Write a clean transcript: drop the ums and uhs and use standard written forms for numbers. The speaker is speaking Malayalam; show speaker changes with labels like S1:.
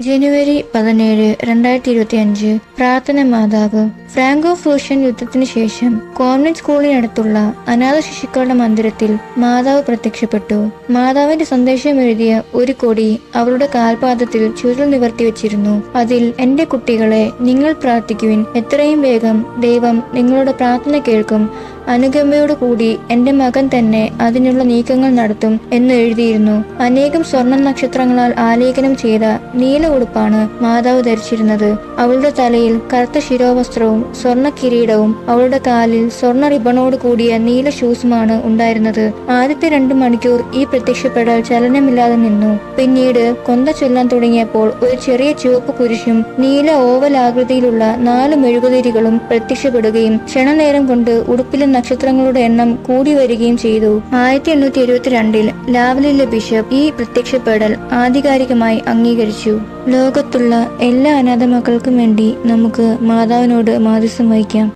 S1: ജനുവരി 17, 2025 പ്രാർത്ഥന മാതാവ്. ഫ്രാങ്കോ ഫ്രൂഷ്യൻ യുദ്ധത്തിന് ശേഷം കോൺവെന്റ് സ്കൂളിനടുത്തുള്ള അനാഥ ശിശുക്കളുടെ മന്ദിരത്തിൽ മാതാവ് പ്രത്യക്ഷപ്പെട്ടു. മാതാവിന്റെ സന്ദേശം എഴുതിയ ഒരു കൊടി അവളുടെ കാൽപാദത്തിൽ ചുരുൾ നിവർത്തി വെച്ചിരുന്നു. അതിൽ, എന്റെ കുട്ടികളെ, നിങ്ങൾ പ്രാർത്ഥിക്കുവിൻ, എത്രയും വേഗം ദൈവം നിങ്ങളുടെ പ്രാർത്ഥന കേൾക്കും, അനുകമ്പയോടു കൂടി എന്റെ മകൻ തന്നെ അതിനുള്ള നീക്കങ്ങൾ നടത്തും എന്ന് എഴുതിയിരുന്നു. അനേകം സ്വർണ്ണ നക്ഷത്രങ്ങളാൽ ആലേഖനം ചെയ്ത നീല ഉടുപ്പാണ് മാതാവ് ധരിച്ചിരുന്നത്. അവളുടെ തലയിൽ കറുത്ത ശിരോവസ്ത്രവും സ്വർണ്ണ കിരീടവും അവളുടെ കാലിൽ സ്വർണ്ണ റിബണോട് കൂടിയ നീല ഷൂസുമാണ് ഉണ്ടായിരുന്നത്. ആദ്യത്തെ 2 മണിക്കൂർ ഈ പ്രത്യക്ഷപ്പെടൽ ചലനമില്ലാതെ നിന്നു. പിന്നീട് കൊന്ത ചൊല്ലാൻ തുടങ്ങിയപ്പോൾ ഒരു ചെറിയ ചുവപ്പ് കുരിശും നീല ഓവൽ ആകൃതിയിലുള്ള 4 മെഴുകുതിരികളും പ്രത്യക്ഷപ്പെടുകയും ക്ഷണനേരം കൊണ്ട് ഉടുപ്പിലെ നക്ഷത്രങ്ങളുടെ എണ്ണം കൂടി വരികയും ചെയ്തു. 1872 ലാവ്ലിയിലെ ബിഷപ്പ് ഈ പ്രത്യക്ഷപ്പെടൽ ആധികാരികമായി അംഗീകരിച്ചു. ലോകത്തുള്ള എല്ലാ അനാഥ മക്കൾക്കും വേണ്ടി നമുക്ക് മാതാവിനോട് മാധ്യസ്ഥം വഹിക്കാം.